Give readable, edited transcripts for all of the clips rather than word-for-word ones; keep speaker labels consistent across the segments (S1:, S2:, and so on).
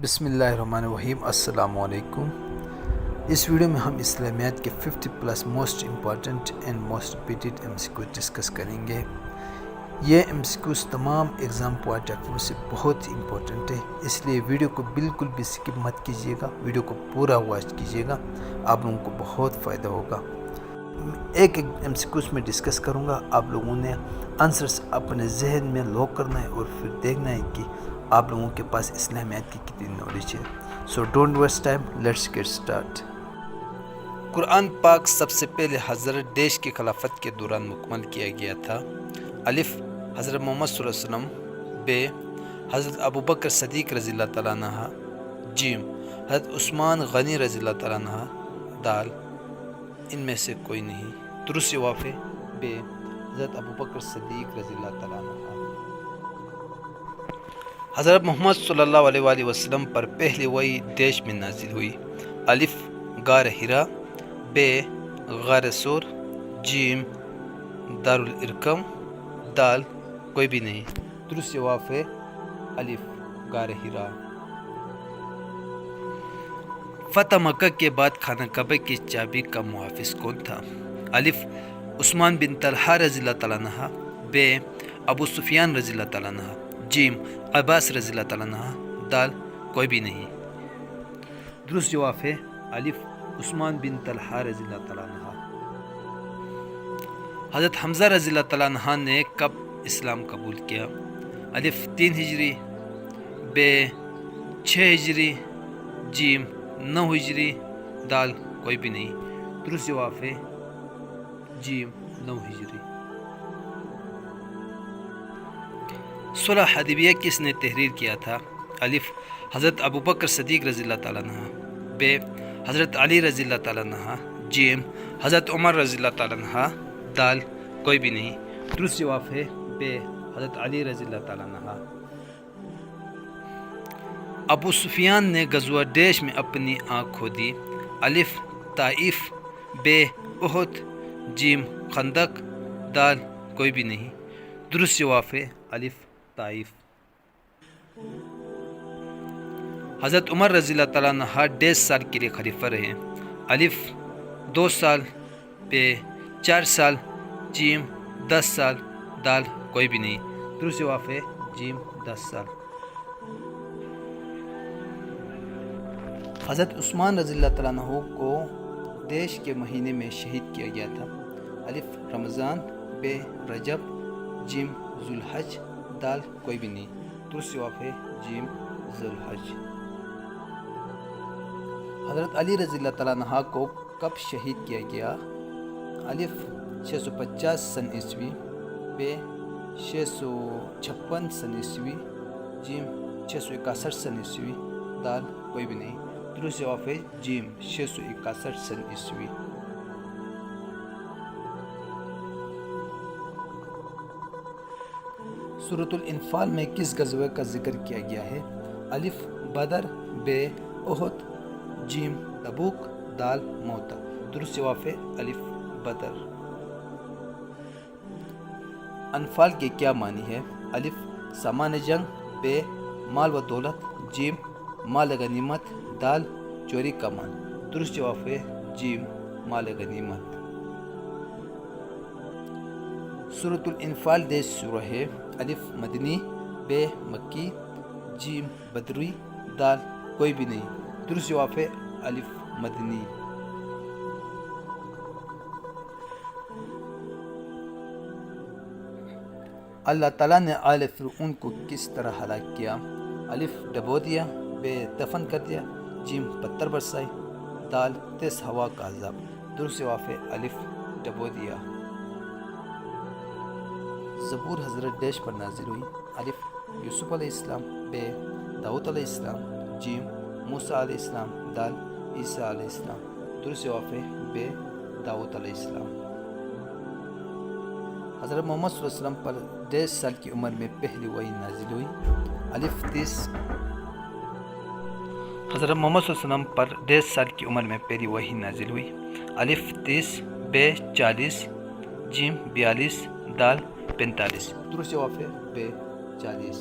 S1: بسم اللہ الرحمن الرحیم۔ السلام علیکم۔ اس ویڈیو میں ہم اسلامیات کے 50+ most important and most repeated MCQ discuss کریں گے۔ یہ MCQs تمام ایگزام پوائنٹ آف ویو سے بہت ہی امپورٹنٹ ہے، اس لیے ویڈیو کو بالکل بھی سکپ مت کیجیے گا، ویڈیو کو پورا واچ کیجیے گا، آپ لوگوں کو بہت فائدہ ہوگا۔ ایک MCQs میں ڈسکس کروں گا، آپ لوگوں نے آنسرس اپنے ذہن میں لاک کرنا ہے اور پھر دیکھنا ہے کہ آپ لوگوں کے پاس اسلامیات کی کتنی نالج ہے۔ So don't waste time, let's get start. Quran پاک سب سے پہلے حضرت ڈیش کی خلافت کے دوران مکمل کیا گیا تھا۔ الف حضرت محمد صلی اللہ علیہ وسلم، ب حضرت ابوبکر صدیق رضی اللہ تعالیٰ عنہ، جیم حضرت عثمان غنی رضی اللہ تعالیٰ عنہ، دال ان میں سے کوئی نہیں۔ درست جواب ہے ب حضرت ابوبکر صدیق رضی اللہ تعالیٰ عنہ۔ حضرت محمد صلی اللہ علیہ وآلہ وسلم پر پہلی وحی دیش میں نازل ہوئی۔ الف غار حرا، ب غار سور، جیم دارالارقم، دال کوئی بھی نہیں۔ درست جواب ہے الف غار حرا۔ فتح مکہ کے بعد خانہ کعبہ کی چابی کا محافظ کون تھا؟ الف عثمان بن طلحہ رضی اللہ تعالیٰ عنہ، ب ابو سفیان رضی اللہ تعالیٰ عنہ، جیم عباس رضی اللہ تعالیٰ عنہ، دال کوئی بھی نہیں۔ درست جواب ہے الف عثمان بن طلحہ رضی اللہ تعالیٰ عنہ۔ حضرت حمزہ رضی اللہ تعالیٰ عنہ نے کب اسلام قبول کیا؟ الف 3 ہجری، ب 6 ہجری، جیم 9 ہجری، دال کوئی بھی نہیں۔ درست جواب ہے جیم 9 ہجری۔ صلح حدیبیہ کس نے تحریر کیا تھا؟ الف حضرت ابوبکر صدیق رضی اللہ تعالیٰ عنہ، ب حضرت علی رضی اللہ تعالیٰ عنہ، جیم حضرت عمر رضی اللہ تعالیٰ عنہ، دال کوئی بھی نہیں۔ درست جواب ہے ب حضرت علی رضی اللہ تعالیٰ عنہ۔ ابو سفیان نے غزوہ ڈیش میں اپنی آنکھ کھو دی؟ الف طائف، ب احد، جیم خندق، دال کوئی بھی نہیں۔ درست جواب ہے الف طائف۔ حضرت عمر رضی اللہ تعالیٰ عنہ 1.5 سال کے لیے خلیفہ رہے۔ الف 2 سال، ب 4 سال، جیم 10 سال، دال کوئی بھی نہیں۔ درست جواب ہے جیم 10 سال۔ حضرت عثمان رضی اللہ تعالیٰ عنہ کو دیش کے مہینے میں شہید کیا گیا تھا؟ الف رمضان، ب رجب، جیم ذوالحج، دال کوئی بھی نہیں۔ درست جواب ہے جیم ذوالحج۔ حضرت علی رضی اللہ تعالیٰ عنہ کو کب شہید کیا گیا؟ الف 650 سن عیسوی، ب 656 سن عیسوی، جیم 661 سن عیسوی، دال کوئی بھی نہیں۔ درست جواب ہے جیم 661 سن عیسوی۔ سورۃ الانفال میں کس غزوہ کا ذکر کیا گیا ہے؟ الف بدر، ب احد، جیم تبوک، دال موتا۔ درست جواب ہے الف بدر۔ انفال کے کیا معنی ہے؟ الف سامان جنگ، ب مال و دولت، جیم مال غنیمت، دال چوری کا مال۔ درست جواب ہے جیم مال غنیمت۔ سورۃ الانفال دیش سورہ ہے؟ الف مدنی، ب مکی، جیم بدری، دال کوئی بھی نہیں۔ درست جواب ہے الف مدنی۔ اللہ تعالیٰ نے آل فرعون کو کس طرح ہلاک کیا؟ الف ڈبو دیا، ب دفن کر دیا، جیم پتھر برسائی، دال تیز ہوا کا عذاب۔ درست جواب ہے الف ڈبو دیا۔ زبور حضرت ڈیش پر نازل ہوئی؟ الف یوسف علیہ السلام، ب داؤد علیہ السلام، جیم موسیٰ علیہ السلام، دال عیسیٰ علیہ السلام۔ درست جواب ہے ب داؤد علیہ السلام۔ حضرت محمد صلی اللہ علیہ وسلم پر 1.5 سال کی عمر میں پہلی وحی نازل ہوئی؟ الف 30 حضرت محمد صلی اللہ علیہ وسلم پر 1.5 سال کی عمر میں پہلی وحی نازل ہوئی؟ الف 30، ب 40، جیم 42، دال 45۔ درست جواب ہے ب 40۔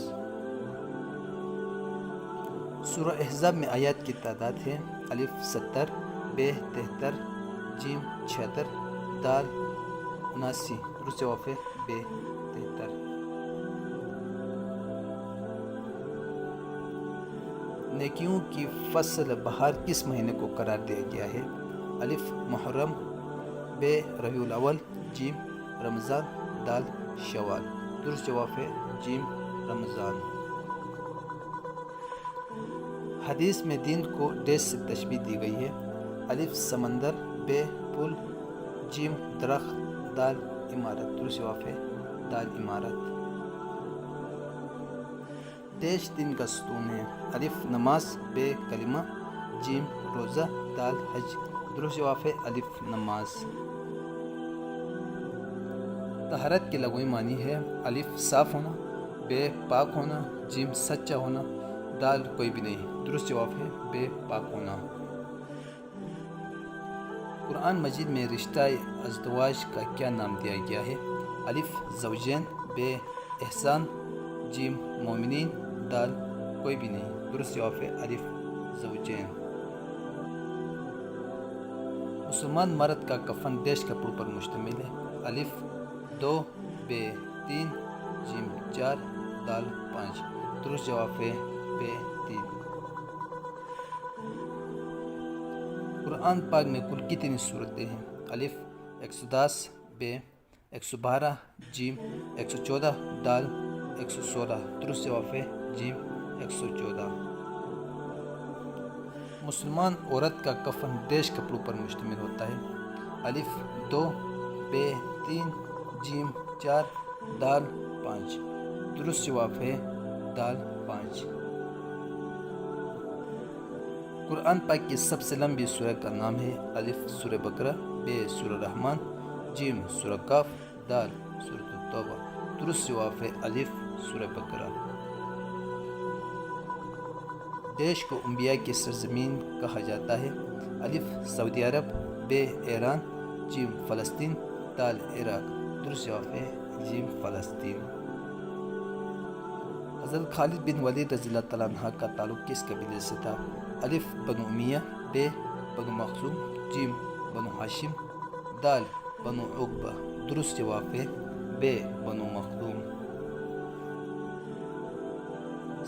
S1: سورہ احزاب میں آیات کی تعداد ہے الف 70، ب 73، جیم 76، دال 79. درست جواب ہے ب 73. نیکیوں کی فصل بہار کس مہینے کو قرار دیا گیا ہے؟ الف محرم، ب ربیع الاول، جیم رمضان، دال شوال. درست جواب ہے جیم رمضان. حدیث میں دین کو ڈیش سے تشبیہ دی گئی ہے؟ الف سمندر، ب پل، جیم درخت، دال عمارت. درست جواب ہے دال عمارت. ڈیش دین کا ستون ہے؟ الف نماز، ب کلمہ، جیم روزہ، دال حج. درست جواب ہے الف نماز. طہارت کے لغوی معنی ہے؟ الف صاف ہونا، ب پاک ہونا، جیم سچا ہونا، دال کوئی بھی نہیں. درست جواب ہے ب پاک ہونا. قرآن مجید میں رشتہ ازدواج کا کیا نام دیا گیا ہے؟ الف زوجین، ب احسان، جیم مومنین، دال کوئی بھی نہیں. درست جواب ہے الف زوجین. مسلمان مرد کا کفن ڈیش کپڑوں پر مشتمل ہے؟ الف 2، ب 3، جیم 4، دال 5. درست جواب ہے ب 3. قرآن پاک میں کل کتنی سورتیں ہیں؟ الف 110، ب 112، جیم 114، دال 116. درست جواب ہے جیم 114. مسلمان عورت کا کفن ڈیش کپڑوں پر مشتمل ہوتا ہے؟ الف 2، ب 3، جیم 4، دال 5. درست جواب ہے دال 5. قرآن پاک کی سب سے لمبی سورہ کا نام ہے؟ الف سورہ بقرہ، ب سورہ رحمان، جیم سورہ کاف، دال سورۃ التوبہ. درست جواب ہے الف سورہ بقرہ. ڈیش کو انبیاء کی سرزمین کہا جاتا ہے؟ الف سعودی عرب، ب ایران، جیم فلسطین، دال عراق. درست جواب ہے جیم فلسطین. حضرت خالد بن ولید رضی اللہ تعالیٰ عنہ کا تعلق کس قبیلے سے تھا؟ الف بنو امیہ، ب بنو مخزوم، جیم بنو ہاشم، دال بنو عقبہ. درست جواب ہے ب بنو مخزوم.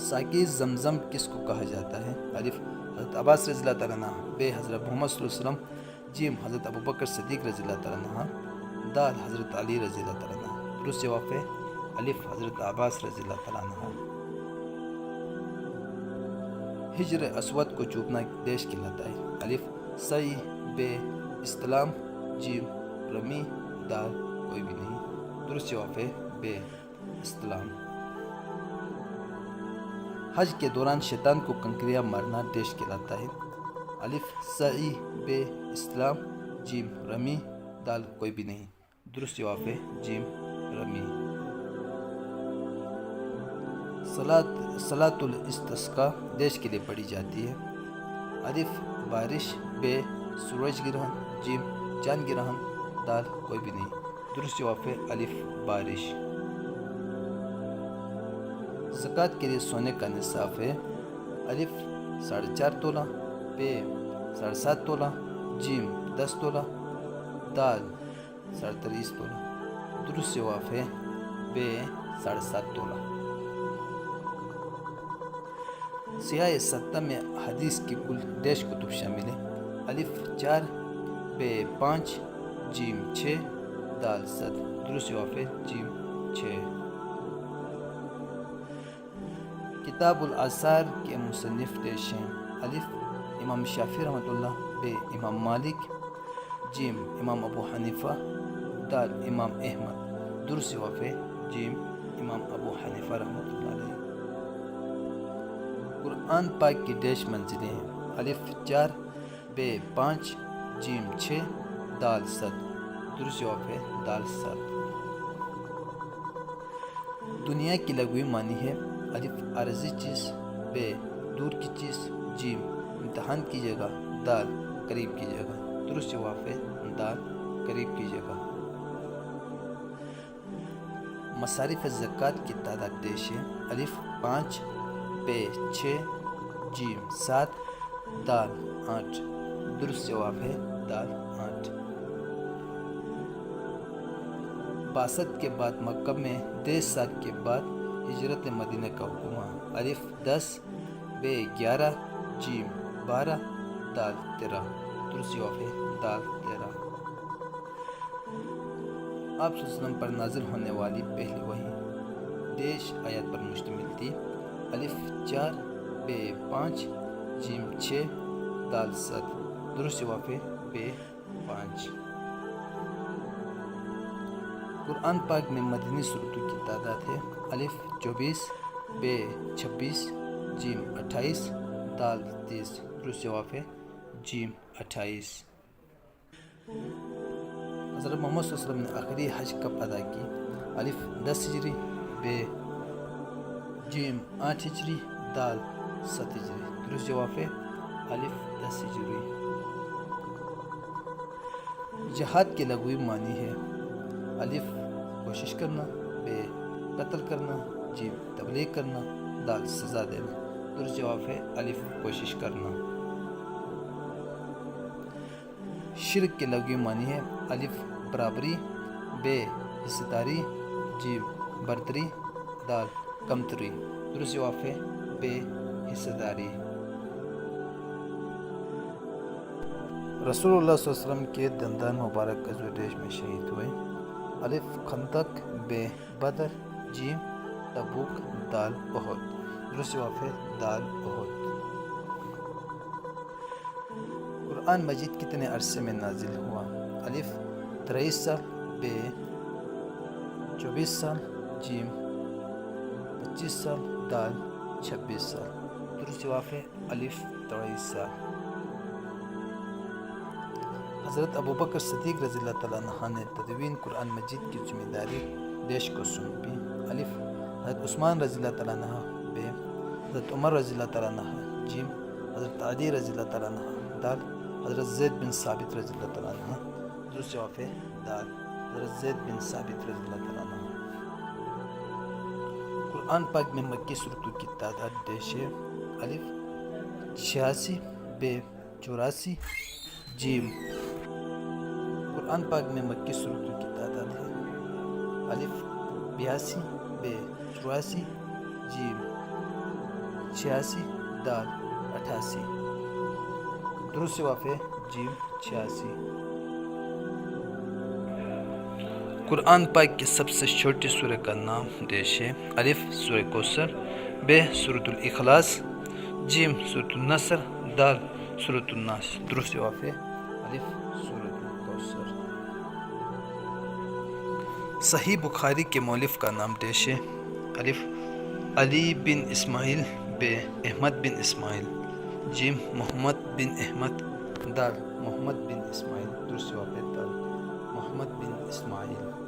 S1: ساقی زمزم کس کو کہا جاتا ہے؟ الف حضرت عباس رضی اللہ تعالیٰ عنہ، ب حضرت محمد صلی اللہ علیہ وسلم، جیم حضرت ابوبکر صدیق رضی اللہ تعالیٰ عنہ، دال حضرت علی رضی اللہ تعالیٰ عنہ. درست جواب ہے الف حضرت عباس رضی اللہ تعالیٰ عنہ. حجر اسود کو چوبنا ڈیش کہلاتا ہے؟ الف سعی، ب استلام، جیم رمی، دال کوئی بھی نہیں. درست جواب ہے ب استلام. حج کے دوران شیطان کو کنکریاں مارنا ڈیش کہلاتا ہے؟ الف سعی، ب استلام، جیم رمی، دال کوئی بھی نہیں. درست جواب ہے جیم رمی. صلاۃ الاستسقاء ڈیش کے لیے پڑھی جاتی ہے؟ الف بارش، ب سورج گرہن، جیم چاند گرہن، دال کوئی بھی نہیں. درست جواب ہے الف بارش. زکوٰۃ کے لیے سونے کا نصاب ہے؟ الف 4.5 تولہ، ب 7.5 تولہ، جیم 10 تولہ، دال 33 تولہ. درست جواب ہے ب 7.5 تولہ. سیاہ ستہ میں حدیث کی کل ڈیش کتب شامل ہیں؟ الف 4، ب 5، جیم 6، دال 7. درست جواب ہے جیم 6. کتاب الآثار کے مصنف ڈیش ہیں؟ الف امام شافعی رحمۃ اللہ، ب امام مالک، جیم امام ابو حنیفہ، دال امام احمد. درست جواب ہے جیم امام ابو حنیفہ رحمۃ اللہ علیہ. قرآن پاک کی ڈیش منزلیں ہیں؟ الف 4، ب 5، جیم 6، دال 7. درست جواب ہے دال 7. دنیا کی لغوی معنی ہے؟ الف عارضی چیز، ب دور کی چیز، جیم امتحان کی جگہ، دال قریب کی جگہ. درست جواب ہے دال قریب کی جگہ. مصارف زکوٰۃ کی تعداد ڈیش ہے؟ الف 5، ب 6، جیم 7 دال 8 درست جواب ہے دال 8 62 کے بعد مکہ میں 23 سال کے بعد ہجرت مدینہ کا حکم ہوا الف 10 بے 11 جیم 12 دال 13 درست جواب ہے دال 13 آپ صلی اللہ علیہ وسلم پر نازل ہونے والی پہلی وحی دیش آیات پر مشتمل تھی الف 4 بے 5 جیم 6 دال 7 درست جواب ہے بے 5 قرآن پاک میں مدنی سورتوں کی تعداد ہے الف 24 بے 26 جیم 28 دال 30 درست جواب ہے جیم 28 حضرت محمد صلی اللہ علیہ وسلم نے آخری حج کب ادا کی الف 10 ہجری بے جیم 8 ہجری دال 7 ہجری درست جواب ہے الف 10 ہجری جہاد کے لغوی معنی ہے الف کوشش کرنا بے قتل کرنا جیم تبلیغ کرنا دال سزا دینا درست جواب ہے الف کوشش کرنا شرک کے لغوی معنی ہے الف برابری بے حصہ داری جیم برتری دال کمتری درست جواب ہے بے حصہ داری رسول اللہ صلی اللہ علیہ وسلم کے دندان مبارک غزوہ ریش میں شہید ہوئے الف خندق بے بدر جیم تبوک دال احد درست جواب ہے دال احد قرآن مجید کتنے عرصے میں نازل ہوا الف 23 سال بے 24 سال جیم 25 سال دال 26 سال درست جواب ہے الف 23 سال حضرت ابوبکر صدیق رضی اللہ تعالیٰ عنہ نے تدوین قرآن مجید کی ذمہ داری دیش کو سونپی الف حضرت عثمان رضی اللہ تعالیٰ عنہ بے حضرت عمر رضی اللہ تعالیٰ عنہ جیم حضرت علی رضی اللہ تعالیٰ عنہ دال حضرت زید بن ثابت رضی اللہ تعالیٰ عنہ درست جواب ہے دال حضرت زید بن ثابت رضی اللہ تعالیٰ عنہ قرآن پاک میں مکی سورتوں کی تعداد دیش ہے الف 86 بے 84 جیم قرآن پاک میں مکی سورتوں کی تعداد ہے الف 82 بے 84 جیم 86 دال 88 درست جواب ہے جیم 86 قرآن پاک کی سب سے چھوٹی سورہ کا نام دیش ہے الف سورہ کوثر بے سورۃ الاخلاص جیم سورۃ النصر دال سورۃ الناس درست جواب ہے الف سورۃ الکوثر صحیح بخاری کے مؤلف کا نام دیش ہے الف علی بن اسماعیل بے احمد بن اسماعیل جیم محمد بن احمد دال محمد بن اسماعیل درست جواب ہے دال محمد بن اسماعیل